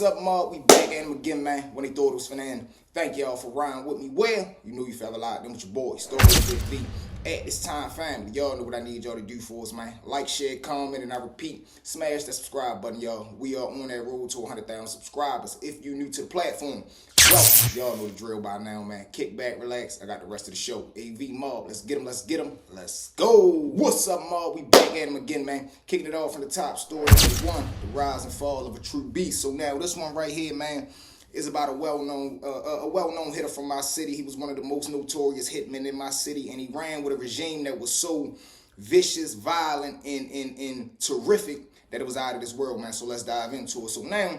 up, Mark? We back at him again, man. When they thought it was finna end. Thank y'all for riding with me. Well, you know you fell a lot. Them with your boy, Story Big V. At this time, family, y'all know what I need y'all to do for us, man. Like, share, comment, and I repeat, smash that subscribe button, y'all. We are on that road to 100,000 subscribers. If you're new to the platform, welcome. Y'all know the drill by now, man. Kick back, relax. I got the rest of the show. AV Mob, let's get him, let's get him. Let's go. What's up, Mob? We back at him again, man. Kicking it off from the top. Story number 1, the rise and fall of a true beast. So now, this one right here, man, is about a well-known hitter from my city. He was one of the most notorious hitmen in my city, and he ran with a regime that was so vicious, violent, and terrific that it was out of this world, man. So let's dive into it. So now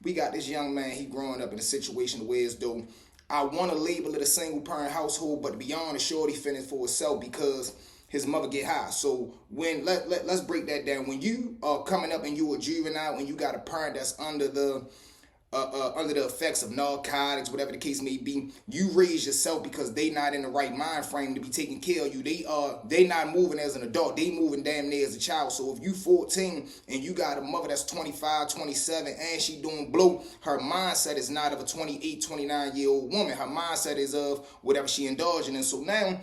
we got this young man. He growing up in a situation where as though I want to label it a single-parent household, but to be honest, shorty fending for himself because his mother get high. So when let's break that down. When you are coming up and you a juvenile and you got a parent that's under the effects of narcotics, whatever the case may be, you raise yourself because they not in the right mind frame to be taking care of you. They not moving as an adult. They moving damn near as a child. So if you 14 and you got a mother that's 25, 27, and she doing blow, her mindset is not of a 28, 29-year-old woman. Her mindset is of whatever she indulging in. So now,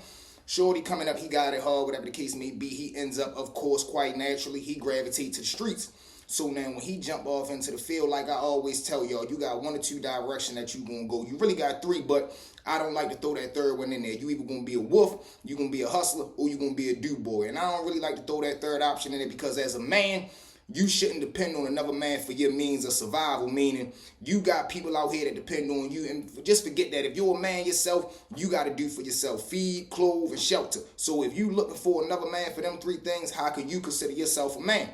shorty coming up, he got it hard, whatever the case may be. He ends up, of course, quite naturally, he gravitates to the streets. So now when he jump off into the field, like I always tell y'all, you got 1 or 2 directions that you gonna go. You really got 3, but I don't like to throw that third one in there. You either gonna be a wolf, you gonna be a hustler, or you gonna be a do-boy. And I don't really like to throw that third option in there because as a man, you shouldn't depend on another man for your means of survival, meaning you got people out here that depend on you. And just forget that. If you're a man yourself, you got to do for yourself. Feed, clothe, and shelter. So if you looking for another man for them 3 things, how can you consider yourself a man?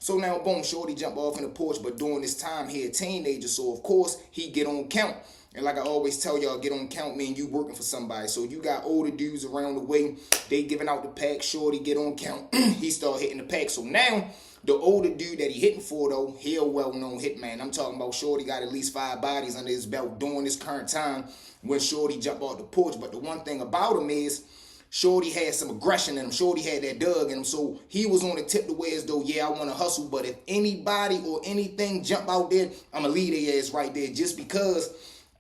So now, boom, shorty jump off in the porch, but during this time, he a teenager, so of course, he get on count. And like I always tell y'all, get on count mean you working for somebody. So you got older dudes around the way, they giving out the pack, shorty get on count. He start hitting the pack. So now, the older dude that he hitting for, though, he a well-known hitman. I'm talking about shorty got at least 5 bodies under his belt during this current time when shorty jump off the porch. But the one thing about him is, shorty had some aggression in him. Shorty had that dug in him. So he was on the tip to where as though, yeah, I want to hustle. But if anybody or anything jump out there, I'm going to leave their ass right there just because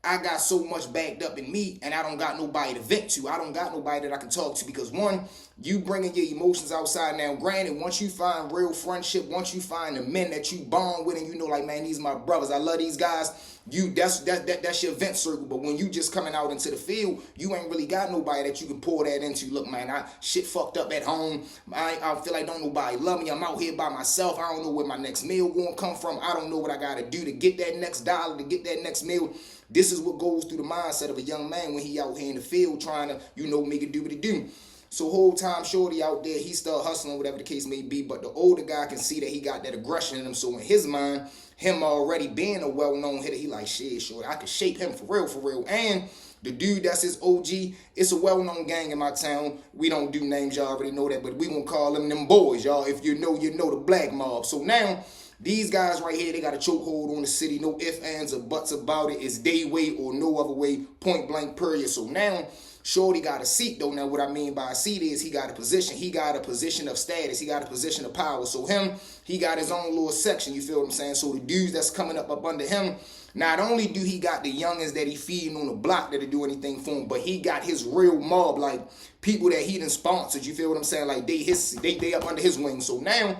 I got so much backed up in me and I don't got nobody to vent to. I don't got nobody that I can talk to because one, you bringing your emotions outside. Now, granted, once you find real friendship, once you find the men that you bond with and you know, like, man, these my brothers, I love these guys, that's your vent circle. But when you just coming out into the field, you ain't really got nobody that you can pour that into. Look, man, I shit fucked up at home. I feel like don't nobody love me. I'm out here by myself. I don't know where my next meal gonna come from. I don't know what I gotta do to get that next dollar, to get that next meal. This is what goes through the mindset of a young man when he out here in the field trying to, make it do what it do. So whole time shorty out there, he start hustling, whatever the case may be. But the older guy can see that he got that aggression in him. So in his mind, him already being a well-known hitter, he like, shit, shorty, I can shape him for real. And the dude that's his OG, it's a well-known gang in my town. We don't do names, y'all already know that. But we gonna call them boys, y'all. If you know the Black Mob. So now, these guys right here, they got a chokehold on the city. No ifs, ands, or buts about it. It's their way or no other way, point blank, period. So now, shorty got a seat, though. Now, what I mean by a seat is he got a position. He got a position of status. He got a position of power. So he got his own little section, you feel what I'm saying? So the dudes that's coming up under him, not only do he got the youngins that he feeding on the block that'll do anything for him, but he got his real mob, like people that he done sponsored, you feel what I'm saying? Like they up under his wing. So now,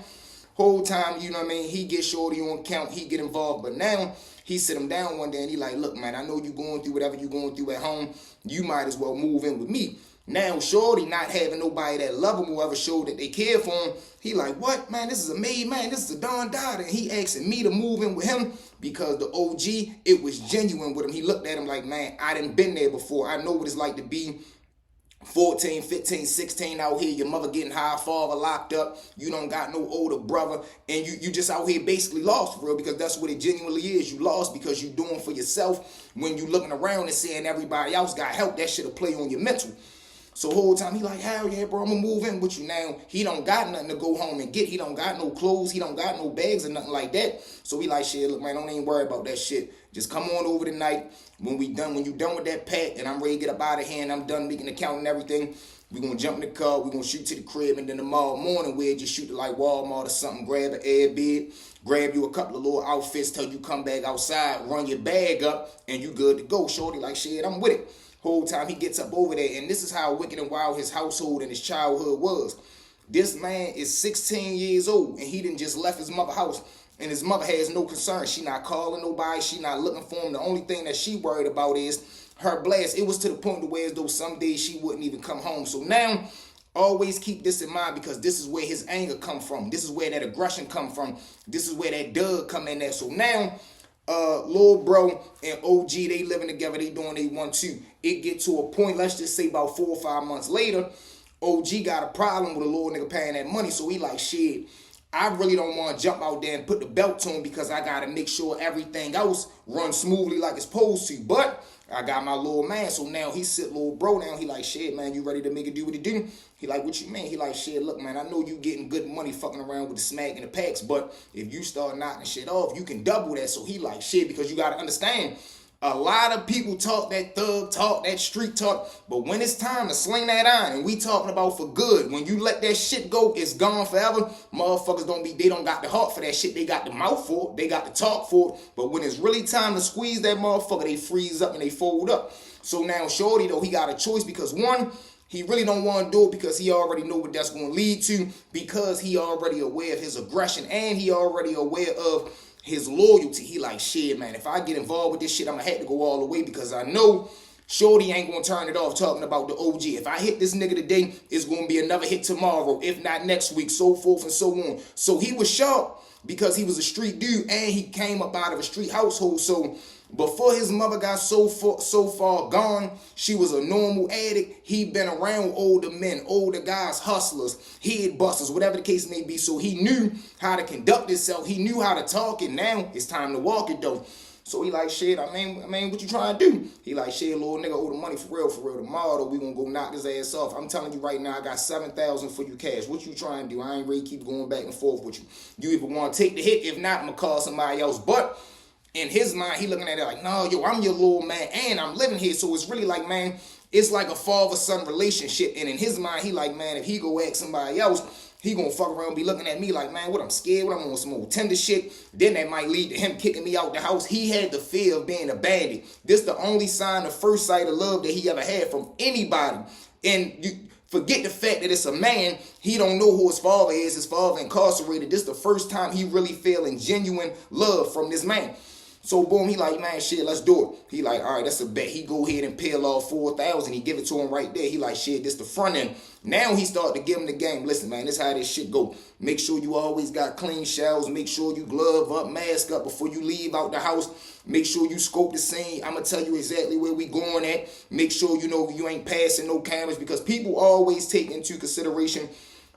whole time, you know what I mean, he get shorty on count, he get involved, but now he sit him down one day and he like, look, man, I know you going through whatever you going through at home, you might as well move in with me. Now, shorty not having nobody that love him or ever showed that they care for him, he like, what, man, this is a made man, this is a Don Dada, and he asking me to move in with him because the OG, it was genuine with him. He looked at him like, man, I done been there before, I know what it's like to be 14, 15, 16 out here, your mother getting high, father locked up, you don't got no older brother, and you just out here basically lost for real, because that's what it genuinely is. You lost because you doing for yourself. When you looking around and seeing everybody else got help, that shit'll play on your mental. So whole time he like, hell yeah, bro, I'm gonna move in with you now. He don't got nothing to go home and get. He don't got no clothes. He don't got no bags or nothing like that. So he like, shit, look, man, don't even worry about that shit. Just come on over tonight. When you done with that pack and I'm ready to get up out of here and I'm done making the count and everything, we're going to jump in the car, we're going to shoot to the crib, and then tomorrow morning we'll just shoot to like Walmart or something, grab an air bed, grab you a couple of little outfits till you come back outside, run your bag up, and you good to go. Shorty like, shit, I'm with it. Whole time he gets up over there, and this is how wicked and wild his household and his childhood was. This man is 16 years old, and he didn't just left his mother's house, and his mother has no concern. She not calling nobody. She not looking for him. The only thing that she worried about is her blast. It was to the point where as though some days she wouldn't even come home. So now, always keep this in mind, because this is where his anger come from. This is where that aggression come from. This is where that Doug come in at. So now, Lil Bro and OG, they living together. They doing they 1-2. It get to a point, let's just say about 4 or 5 months later, OG got a problem with a little nigga paying that money. So he like, shit, I really don't want to jump out there and put the belt to him, because I got to make sure everything else runs smoothly like it's supposed to. But I got my little man. So now he sit Lil Bro down. He like, shit, man, you ready to make it do what it do? He like, what you mean? He like, shit, look, man, I know you getting good money fucking around with the smack and the packs, but if you start knocking shit off, you can double that. So he like, shit, because you got to understand, a lot of people talk that thug talk, that street talk, but when it's time to sling that iron, and we talking about for good, when you let that shit go, it's gone forever. Motherfuckers they don't got the heart for that shit. They got the mouth for it. They got the talk for it. But when it's really time to squeeze that motherfucker, they freeze up and they fold up. So now Shorty, though, he got a choice, because one, he really don't want to do it because he already know what that's going to lead to, because he already aware of his aggression, and he already aware of his loyalty. He like, shit, man, if I get involved with this shit, I'm going to have to go all the way, because I know Shorty ain't going to turn it off talking about the OG. If I hit this nigga today, it's going to be another hit tomorrow, if not next week, so forth and so on. So he was sharp because he was a street dude, and he came up out of a street household. So before his mother got so far gone, she was a normal addict. He'd been around older men, older guys, hustlers, head busters, whatever the case may be. So he knew how to conduct himself. He knew how to talk it. Now it's time to walk it, though. So he like, shit, I mean, what you trying to do? He like, shit, little nigga owe the money for real. Tomorrow, though, we gonna go knock his ass off. I'm telling you right now, I got $7,000 for you cash. What you trying to do? I ain't ready to keep going back and forth with you. You either want to take the hit. If not, I'm gonna call somebody else. But in his mind, he looking at it like, no, yo, I'm your little man, and I'm living here. So it's really like, man, it's like a father-son relationship. And in his mind, he like, man, if he go ask somebody else, he gonna fuck around and be looking at me like, man, what, I'm scared, what, I'm on some old tender shit. Then that might lead to him kicking me out the house. He had the fear of being abandoned. This the only sign of first sight of love that he ever had from anybody. And you forget the fact that it's a man. He don't know who his father is. His father incarcerated. This the first time he really feeling genuine love from this man. So boom, he like, man, shit, let's do it. He like, all right, that's a bet. He go ahead and peel off 4,000. He give it to him right there. He like, shit, this the front end. Now he start to give him the game. Listen, man, this how this shit go. Make sure you always got clean showers. Make sure you glove up, mask up before you leave out the house. Make sure you scope the scene. I'm going to tell you exactly where we going at. Make sure you know you ain't passing no cameras, because people always take into consideration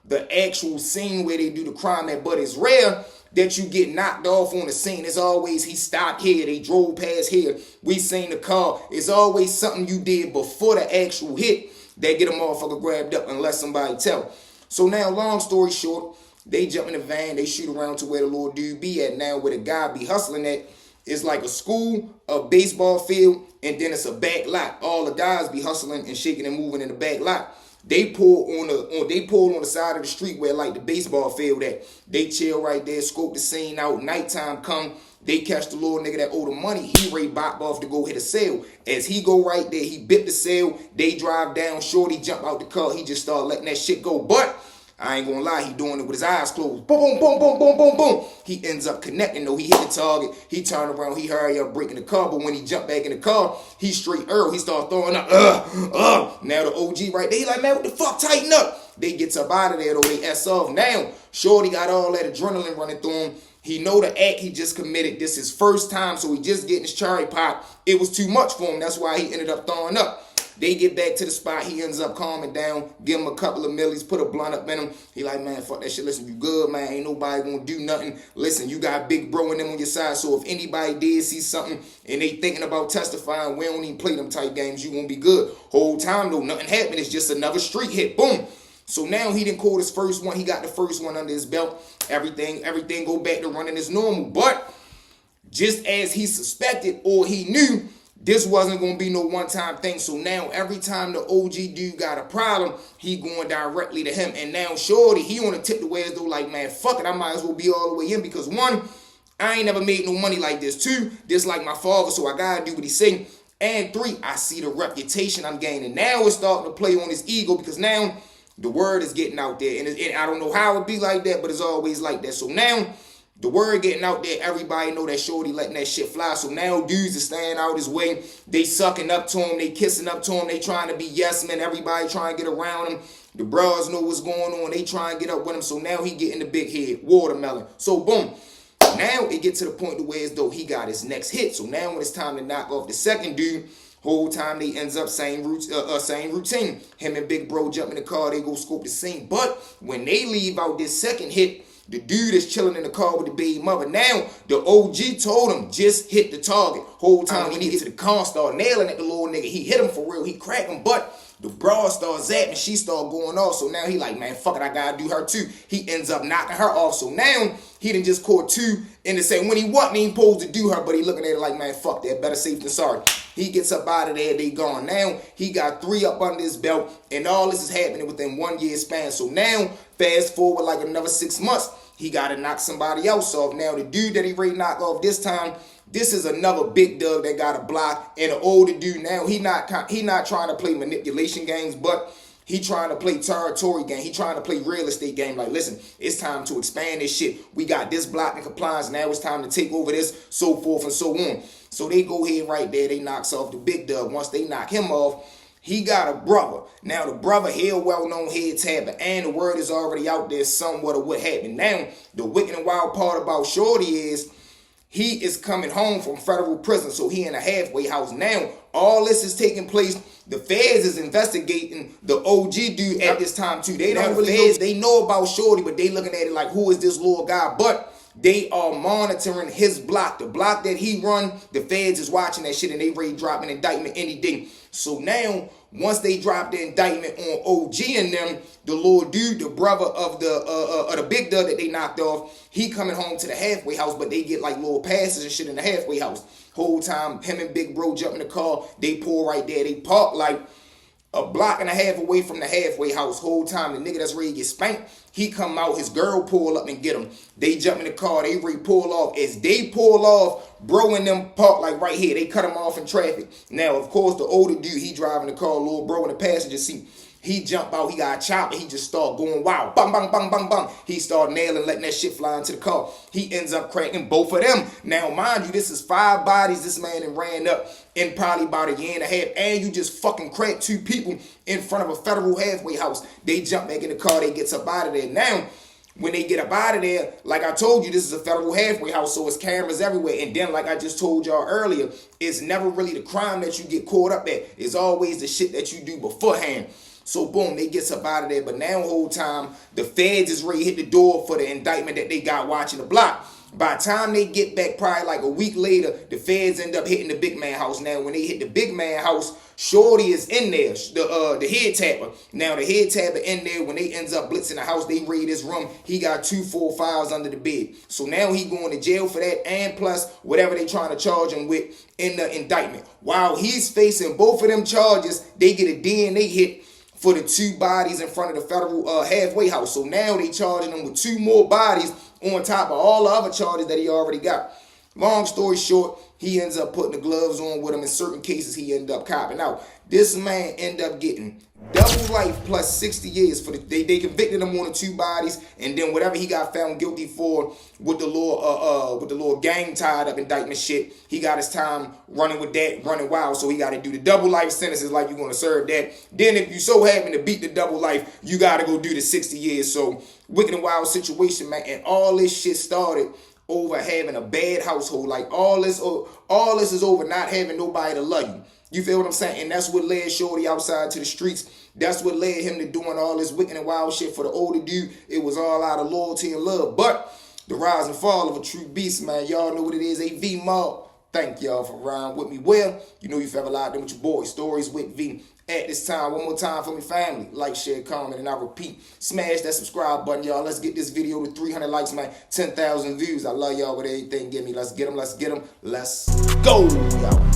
the actual scene where they do the crime at, but it's rare that you get knocked off on the scene. It's always he stopped here, they drove past here, we seen the car. It's always something you did before the actual hit that get a motherfucker grabbed up unless somebody tell. So now, long story short, they jump in the van, they shoot around to where the little dude be at. Now where the guy be hustling at is like a school, a baseball field, and then it's a back lot. All the guys be hustling and shaking and moving in the back lot. They pull on the side of the street where like the baseball field at. They chill right there, scope the scene out. Nighttime come, they catch the little nigga that owe the money. He ready bop off to go hit a sale. As he go right there, he bit the sale. They drive down, Shorty jump out the car. He just start letting that shit go. But I ain't gonna lie, he doing it with his eyes closed. Boom, boom, boom, boom, boom, boom, boom. He ends up connecting though. He hit the target. He turn around. He hurry up, breaking the car. But when he jump back in the car, he straight Earl. He start throwing up. Now the OG right there. He like, man, what the fuck? Tighten up. They get up out of there though. They S off. Now Shorty got all that adrenaline running through him. He know the act he just committed. This is his first time, so he just getting his cherry pop. It was too much for him. That's why he ended up throwing up. They get back to the spot. He ends up calming down, give him a couple of millies, put a blunt up in him. He like, man, fuck that shit. Listen, you good, man. Ain't nobody gonna do nothing. Listen, you got big bro and them on your side. So if anybody did see something and they thinking about testifying, we don't even play them type games. You won't be good. Whole time though, nothing happened. It's just another street hit. Boom. So now he didn't call his first one. He got the first one under his belt. Everything go back to running as normal. But just as he suspected or he knew, This wasn't gonna be no one-time thing. So now every time the OG dude got a problem, he going directly to him. And now shorty, he on the tip the way as though like, man, fuck it, I might as well be all the way in, because one, I ain't never made no money like this. Two, this like my father, so I gotta do what he say. And three, I see the reputation I'm gaining. Now it's starting to play on his ego, because now the word is getting out there. And I don't know how it be like that, but it's always like that. So now the word getting out there, everybody know that shorty letting that shit fly. So now dudes are staying out his way. They sucking up to him. They kissing up to him. They trying to be yes men. Everybody trying to get around him. The bros know what's going on. They trying to get up with him. So now he getting the big head, watermelon. So boom. Now it get to the point to where as though he got his next hit. So now when it's time to knock off the second dude, whole time they ends up same routine. Him and Big Bro jump in the car, they go scope the scene. But when they leave out this second hit, the dude is chilling in the car with the baby mother. Now the OG told him just hit the target. Whole time when he get to the car, start nailing at the little nigga. He hit him for real. He cracked him, but the broad start zapping. She start going off. So now he like, man, fuck it, I gotta do her too. He ends up knocking her off. So now he done just caught two in the same. When he wasn't even supposed to do her, but he looking at it like, man, fuck that. Better safe than sorry. He gets up out of there. They gone. Now he got 3 up under his belt, and all this is happening within 1 year span. So now fast forward like another 6 months. He got to knock somebody else off. Now, the dude that he ready to knock off this time, this is another big dog that got a block. And an older dude now, he not trying to play manipulation games, but he trying to play territory game. He trying to play real estate game. Like, listen, it's time to expand this shit. We got this block in compliance. Now it's time to take over this, so forth and so on. So they go ahead right there. They knocks off the big dog. Once they knock him off, he got a brother. Now, the brother, he a well-known head tapper, and the word is already out there somewhat of what happened. Now, the wicked and wild part about Shorty is he is coming home from federal prison, so he in a halfway house. Now, all this is taking place. The feds is investigating the OG dude at this time, too. They don't really know. They know about Shorty, but they looking at it like, who is this little guy? But they are monitoring his block. The block that he run, the feds is watching that shit, and they ready to drop an indictment any day. So now, once they drop the indictment on OG and them, the little dude, the brother of the big dog that they knocked off, he coming home to the halfway house, but they get like little passes and shit in the halfway house. Whole time, him and Big Bro jump in the car, they pull right there. They park like a block and a half away from the halfway house. Whole time, the nigga that's ready to get spanked, he come out, his girl pull up and get him. They jump in the car, they ready pull off. As they pull off, bro and them park like right here. They cut him off in traffic. Now, of course, the older dude, he driving the car, little bro in the passenger seat. He jump out, he got a chopper, he just start going wild. Bang, bang, bang, bang, bang. He start nailing, letting that shit fly into the car. He ends up cracking both of them. Now, mind you, this is 5 bodies this man and ran up in probably about a year and a half. And you just fucking cracked 2 people in front of a federal halfway house. They jump back in the car, they get up out of there. Now, when they get up out of there, like I told you, this is a federal halfway house, so it's cameras everywhere. And then, like I just told y'all earlier, it's never really the crime that you get caught up at. It's always the shit that you do beforehand. So boom, they gets up out of there. But now the whole time, the feds is ready to hit the door for the indictment that they got watching the block. By the time they get back, probably like a week later, the feds end up hitting the big man house. Now, when they hit the big man house, Shorty is in there, the head tapper. Now, the head tapper in there, when they ends up blitzing the house, they raid his room. He got 2 full files under the bed. So now he going to jail for that, and plus whatever they trying to charge him with in the indictment. While he's facing both of them charges, they get a DNA hit for the 2 bodies in front of the federal halfway house. So now they charging him with 2 more bodies on top of all the other charges that he already got. Long story short, he ends up putting the gloves on with him. In certain cases, he ended up copping out. This man ended up getting double life plus 60 years for they convicted him on the 2 bodies, and then whatever he got found guilty for with the little gang tied up indictment shit, he got his time running with that, running wild. So he got to do the double life sentences like you're gonna serve that. Then if you so happen to beat the double life, you got to go do the 60 years. So wicked and wild situation, man. And all this shit started over having a bad household. Like all this is over not having nobody to love you. You feel what I'm saying? And that's what led Shorty outside to the streets. That's what led him to doing all this wicked and wild shit for the older dude. It was all out of loyalty and love. But the rise and fall of a true beast, man. Y'all know what it is. AV Mob. Thank y'all for riding with me. Well, you know you forever locked in with your boy. Stories with V. At this time, one more time for me, family. Like, share, comment, and I repeat, smash that subscribe button, y'all. Let's get this video to 300 likes, man. 10,000 views. I love y'all with everything. Give me. Let's get them. Let's get them. Let's go, y'all.